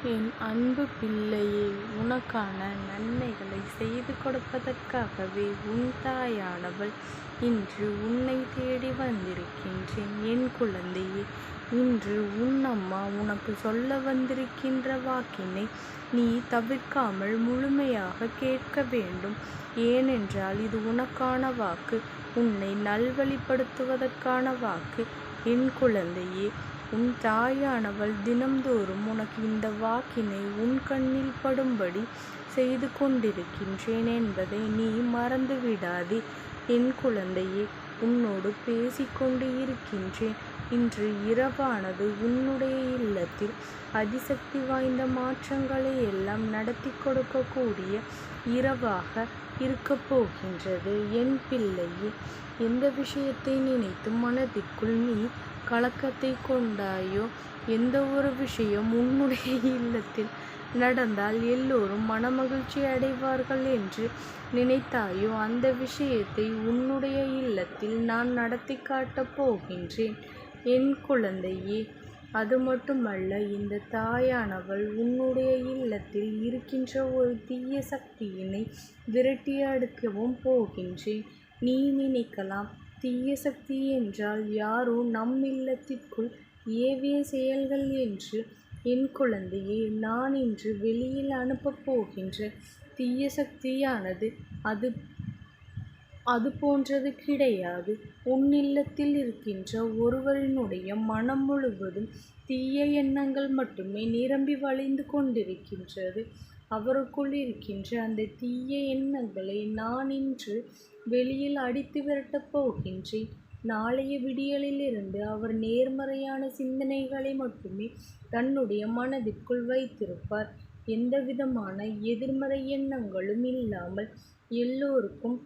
என் அன்பு பிள்ளையே, உனக்கான நன்மைகளை செய்து கொடுப்பதற்காகவே உன் தாயானவள் இன்று உன்னை தேடி வந்திருக்கின்றேன். என் குழந்தையே, இன்று உன் அம்மா உனக்கு சொல்ல வந்திருக்கின்ற வாக்கினை நீ தவிர்க்காமல் முழுமையாக கேட்க வேண்டும். ஏனென்றால் இது உனக்கான வாக்கு, உன்னை நல்வழிப்படுத்துவதற்கான வாக்கு. என் குழந்தையே, உன் தாயானவள் தினம்தோறும் உனக்கு இந்த வாக்கினை உன் கண்ணில் படும்படி செய்து கொண்டிருக்கின்றேன் என்பதை நீ மறந்து விடாதே. என் குழந்தையே, உன்னோடு பேசிக்கொண்டு இருக்கின்றேன். இன்று இரவானது உன்னுடைய இல்லத்தில் அதிசக்தி வாய்ந்த மாற்றங்களை எல்லாம் நடத்தி கொடுக்கக்கூடிய இரவாக இருக்கப் போகின்றது. என் பிள்ளையே, எந்த விஷயத்தை நினைத்து மனதிற்குள் நீ கலக்கத்தை கொண்டாயோ, எந்த ஒரு விஷயம் உன்னுடைய இல்லத்தில் நடந்தால் எல்லோரும் மனமகிழ்ச்சி அடைவார்கள் என்று நினைத்தாயோ, அந்த விஷயத்தை உன்னுடைய இல்லத்தில் நான் நடத்தி காட்டப் போகின்றேன். என் குழந்தையே, அது மட்டுமல்ல, இந்த தாயானவள் உன்னுடைய இல்லத்தில் இருக்கின்ற ஒரு தீய சக்தியினை விரட்டி அடிக்கவும் போகின்றேன். நீ நினைக்கலாம், தீய சக்தி என்றால் யாரோ நம் இல்லத்திற்குள் ஏவிய செயல்கள் என்று. என் குழந்தையே, நான் இன்று வெளியில் அனுப்பப் போகின்ற தீய சக்தியானது அது போன்றது கிடையாது. உன் இல்லத்தில் இருக்கின்ற ஒருவரினுடைய மனம் முழுவதும் தீய எண்ணங்கள் மட்டுமே நிரம்பி வழிந்து கொண்டிருக்கின்றது. அவருக்குள் இருக்கின்ற அந்த தீய எண்ணங்களை நான் இன்று வெளியில் அடித்து விரட்டப் போகின்றேன். நாளைய விடியலிலிருந்து அவர் நேர்மறையான சிந்தனைகளை மட்டுமே தன்னுடைய மனதிற்குள் வைத்திருப்பார். எந்தவிதமான எதிர்மறை எண்ணங்களும் இல்லாமல் எல்லோருக்கும்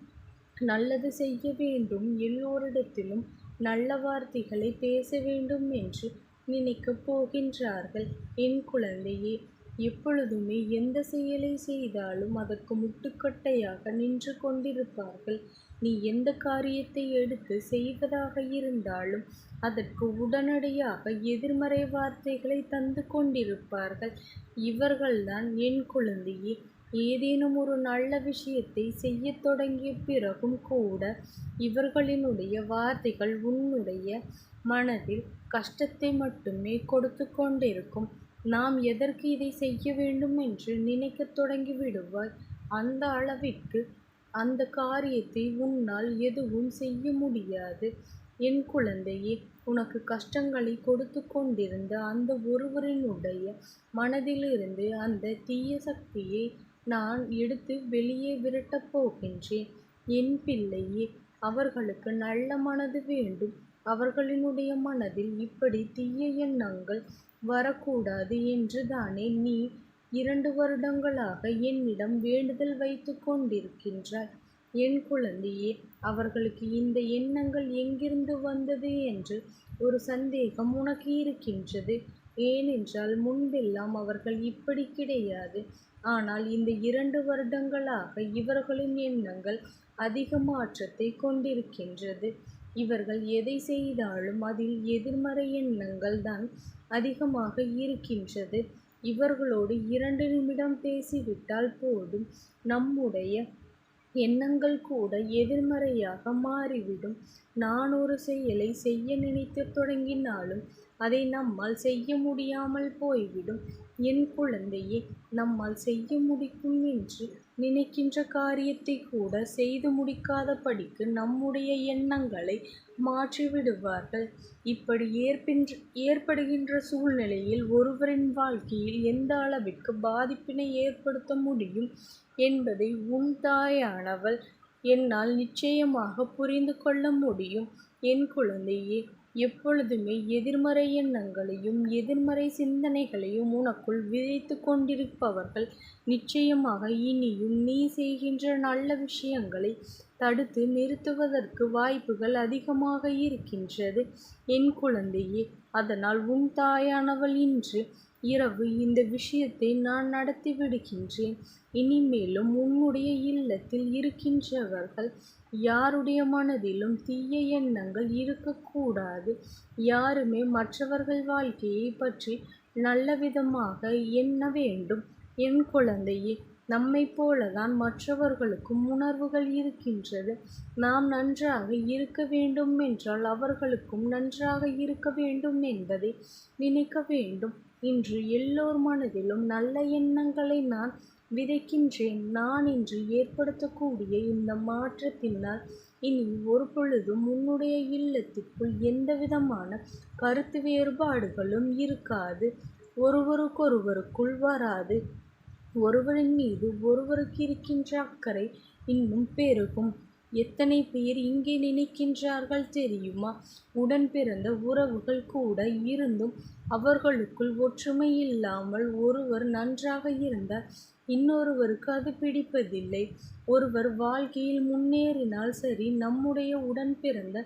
நல்லது செய்ய வேண்டும், எல்லோரிடத்திலும் நல்ல வார்த்தைகளை பேச வேண்டும் என்று நினைக்கப் போகின்றார்கள். என் குழந்தையே, எப்பொழுதுமே எந்த செயலை செய்தாலும் அதற்கு முட்டுக்கட்டையாக நின்று கொண்டிருப்பார்கள். நீ எந்த காரியத்தை எடுத்து செய்வதாக இருந்தாலும் அதற்கு உடனடியாக எதிர்மறை வார்த்தைகளை தந்து கொண்டிருப்பார்கள். இவர்கள்தான் என் குழந்தையே, ஏதேனும் ஒரு நல்ல விஷயத்தை செய்ய தொடங்கிய பிறகும் கூட இவர்களினுடைய வார்த்தைகள் உன்னுடைய மனதில் கஷ்டத்தை மட்டுமே கொடுத்து கொண்டிருக்கும். நாம் எதற்கு இதை செய்ய வேண்டும் என்று நினைக்க தொடங்கி விடுவாய். அந்த அளவிற்கு அந்த காரியத்தை உன்னால் எதுவும் செய்ய முடியாது. என் குழந்தையே, உனக்கு கஷ்டங்களை கொடுத்து கொண்டிருந்த அந்த ஒருவரினுடைய மனதிலிருந்து அந்த தீய சக்தியை நான் எடுத்து வெளியே விரட்டப் போகின்றேன். என் பிள்ளையே, அவர்களுக்கு நல்ல மனது வேண்டும். அவர்களினுடைய மனதில் இப்படி தீய எண்ணங்கள் வரக்கூடாது என்று தானே நீ 2 வருடங்களாக என்னிடம் வேண்டுதல் வைத்து கொண்டிருக்கின்றாய். என் குழந்தையே, அவர்களுக்கு இந்த எண்ணங்கள் எங்கிருந்து வந்தது என்று ஒரு சந்தேகம் உனக்கு இருக்கின்றது. ஏனென்றால் முன்பெல்லாம் அவர்கள் இப்படி கிடையாது. ஆனால் இந்த 2 வருடங்களாக இவர்களின் எண்ணங்கள் அதிக மாற்றத்தை கொண்டிருக்கின்றது. இவர்கள் எதை செய்தாலும் அதில் எதிர்மறை எண்ணங்கள் தான் அதிகமாக இருக்கின்றது. இவர்களோடு 2 நிமிடம் பேசிவிட்டால் போதும், நம்முடைய எண்ணங்கள் கூட எதிர்மறையாக மாறிவிடும். நான் ஒரு செயலை செய்ய நினைத்து தொடங்கினாலும் அதை நம்மால் செய்ய முடியாமல் போய்விடும். என் குழந்தையே, நம்மால் செய்ய முடிக்கும் என்று நினைக்கின்ற காரியத்தை கூட செய்து முடிக்காதபடிக்கு நம்முடைய எண்ணங்களை மாற்றிவிடுவார்கள். இப்படி ஏற்படுகின்ற சூழ்நிலையில் ஒருவரின் வாழ்க்கையில் எந்த அளவிற்கு பாதிப்பினை ஏற்படுத்த முடியும் என்பதை உன் தாயானவள் என்னால் நிச்சயமாக புரிந்து கொள்ள முடியும். என் குழந்தையே, எப்பொழுதுமே எதிர்மறை எண்ணங்களையும் எதிர்மறை சிந்தனைகளையும் உனக்குள் விதைத்து கொண்டிருப்பவர்கள் நிச்சயமாக இனியும் நீ செய்கின்ற நல்ல விஷயங்களை தடுத்து நிறுத்துவதற்கு வாய்ப்புகள் அதிகமாக இருக்கின்றது. என் குழந்தையே, அதனால் உன் தாயானவள் இன்று இரவு இந்த விஷயத்தை நான் நடத்தி விடுகின்றேன். இனிமேலும் உன்னுடைய இல்லத்தில் இருக்கின்றவர்கள் யாருடைய மனதிலும் தீய எண்ணங்கள் இருக்கக்கூடாது. யாருமே மற்றவர்கள் வாழ்க்கையை பற்றி நல்லவிதமாக எண்ண வேண்டும். என் குழந்தையே, நம்மைப் போலதான் மற்றவர்களுக்கும் உணர்வுகள் இருக்கின்றது. நாம் நன்றாக இருக்க வேண்டும் என்றால் அவர்களுக்கும் நன்றாக இருக்க வேண்டும் என்பதை நினைக்க வேண்டும். இன்று எல்லோர் மனதிலும் நல்ல எண்ணங்களை நான் விதைக்கின்றேன். நான் இன்று ஏற்படுத்தக்கூடிய இந்த மாற்றத்தினால் இனி ஒரு பொழுதும் உன்னுடைய இல்லத்திற்குள் எந்தவிதமான கருத்து வேறுபாடுகளும் இருக்காது. ஒருவருக்கொருவருக்குள் வராது. ஒருவரின் மீது ஒருவருக்கு இருக்கின்ற அக்கறை இன்னும் பெருகும். எத்தனை பேர் இங்கே நினைக்கின்றார்கள் தெரியுமா? உடன் பிறந்த உறவுகள் கூட இருந்தும் அவர்களுக்குள் ஒற்றுமை இல்லாமல் ஒருவர் நன்றாக இருந்தால் இன்னொருவருக்கு அது பிடிப்பதில்லை. ஒருவர் வாழ்க்கையில் முன்னேறினால் சரி, நம்முடைய உடன் பிறந்த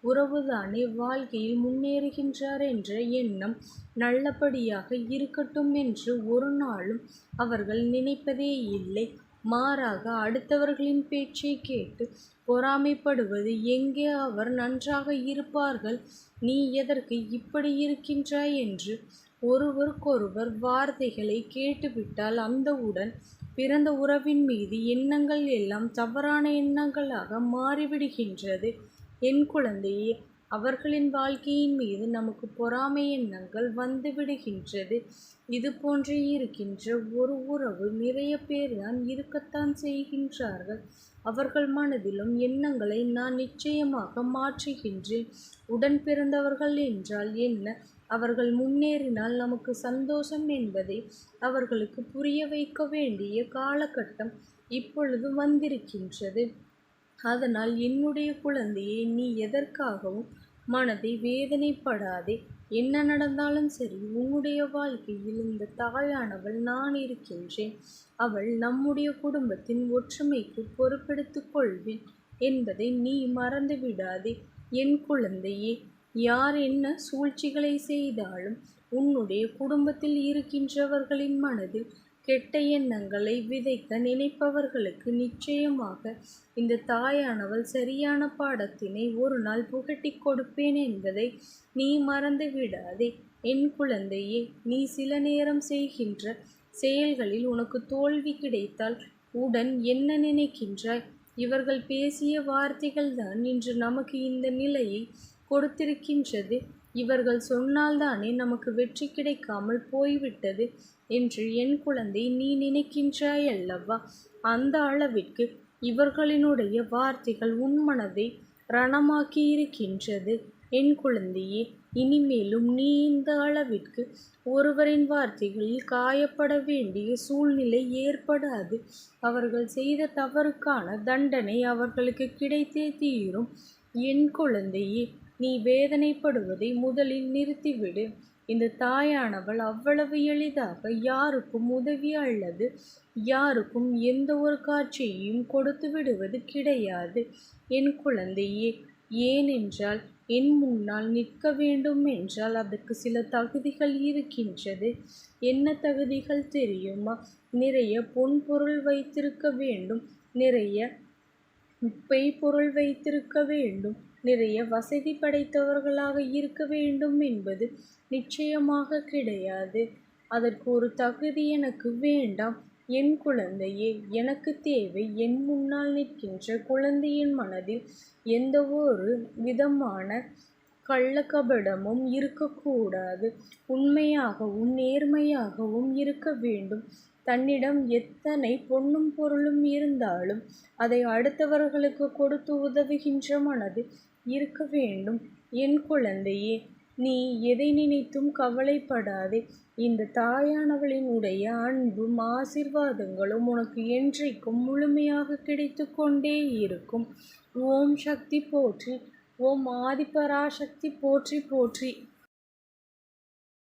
உறவுதானே வாழ்க்கையில் முன்னேறுகின்றார் என்ற எண்ணம் நல்லபடியாக இருக்கட்டும் என்று ஒரு நாளும் அவர்கள் நினைப்பதே இல்லை. மாறாக அடுத்தவர்களின் பேச்சை கேட்டு பொறாமைப்படுவது. எங்கே அவர் நன்றாக இருப்பார்கள், நீ எதற்கு இப்படி இருக்கின்றாய் என்று ஒருவருக்கொருவர் வார்த்தைகளை கேட்டுவிட்டால் அந்த உடன் பிறந்த உறவின் மீது எண்ணங்கள் எல்லாம் தவறான எண்ணங்களாக மாறிவிடுகின்றது. என் குழந்தையே, அவர்களின் வாழ்க்கையின் மீது நமக்கு பொறாமை எண்ணங்கள் வந்து விடுகின்றது. இது போன்று இருக்கின்ற ஒரு உறவு நிறைய பேர்தான் இருக்கத்தான் செய்கின்றார்கள். அவர்கள் மனதிலும் எண்ணங்களை நான் நிச்சயமாக மாற்றுகின்றேன். உடன் பிறந்தவர்கள் என்றால் என்ன, அவர்கள் முன்னேறினால் நமக்கு சந்தோஷம் என்பதை அவர்களுக்கு புரிய வைக்க வேண்டிய காலகட்டம் இப்பொழுது வந்திருக்கின்றது. அதனால் என்னுடைய குழந்தையை, நீ எதற்காகவும் மனதை வேதனைப்படாதே. என்ன நடந்தாலும் சரி, உன்னுடைய வாழ்க்கையில் இந்த தாயானவள் நான் இருக்கின்றேன். அவள் நம்முடைய குடும்பத்தின் ஒற்றுமைக்கு பொறுப்பெடுத்துக் கொள்வேன் என்பதை நீ மறந்து விடாதே. என் குழந்தையே, யார் என்ன சூழ்ச்சிகளை செய்தாலும் உன்னுடைய குடும்பத்தில் இருக்கின்றவர்களின் மனதில் கெட்ட எண்ணங்களை விதைக்க நினைப்பவர்களுக்கு நிச்சயமாக இந்த தாயானவள் சரியான பாடத்தினை ஒரு நாள் புகட்டி கொடுப்பேன் என்பதை நீ மறந்து விடாதே. என் குழந்தையே, நீ சில நேரம் செய்கின்ற செயல்களில் உனக்கு தோல்வி கிடைத்தால் உடன் என்ன நினைக்கின்றாய்? இவர்கள் பேசிய வார்த்தைகள்தான் இன்று நமக்கு இந்த நிலையை கொடுத்திருக்கின்றது. இவர்கள் சொன்னால்தானே நமக்கு வெற்றி கிடைக்காமல் போய்விட்டது என்று என் குழந்தை நீ நினைக்கின்றாய் அல்லவா? அந்த அளவிற்கு இவர்களினுடைய வார்த்தைகள் உன் மனதை ரணமாக்கி இருக்கின்றது. என் குழந்தையே, இனிமேலும் நீ இந்த அளவிற்கு ஒருவரின் வார்த்தைகளில் காயப்பட வேண்டிய சூழ்நிலை ஏற்படாது. அவர்கள் செய்த தவறுக்கான தண்டனை அவர்களுக்கு கிடைத்தே தீரும். என் குழந்தையே, நீ வேதனைப்படுவதை முதலில் நிறுத்திவிடு. இந்த தாயானவள் அவ்வளவு எளிதாக யாருக்கும் உதவி அல்லது யாருக்கும் எந்த ஒரு காட்சியையும் கொடுத்து விடுவது கிடையாது. என் குழந்தையே, ஏனென்றால் என் முன்னால் நிற்க வேண்டும் என்றால் அதற்கு சில தகுதிகள் இருக்கின்றது. என்ன தகுதிகள் தெரியுமா? நிறைய பொன் பொருள் வைத்திருக்க வேண்டும், நிறைய பொருள் வைத்திருக்க வேண்டும், நிறைய வசதி படைத்தவர்களாக இருக்க வேண்டும் என்பது நிச்சயமாக கிடையாது. அதற்கு ஒரு தகுதி எனக்கு வேண்டாம். என் குழந்தையே, எனக்கு தேவை என் முன்னால் நிற்கின்ற குழந்தையின் மனதில் எந்த ஒரு விதமான கள்ளக்கபடமும் இருக்கக்கூடாது. உண்மையாகவும் நேர்மையாகவும் இருக்க வேண்டும். தன்னிடம் எத்தனை பொன்னும் பொருளும் இருந்தாலும் அதை அடுத்தவர்களுக்கு கொடுத்து உதவுகின்ற மனது இருக்க வேண்டும். என் குழந்தையே, நீ எதை நினைத்தும் கவலைப்படாதே. இந்த தாயானவளின் உடைய அன்பும் ஆசீர்வாதங்களும் உனக்கு என்றைக்கும் முழுமையாக கிடைத்து கொண்டே இருக்கும். ஓம் சக்தி போற்றி. ஓம் ஆதிபராசக்தி போற்றி போற்றி.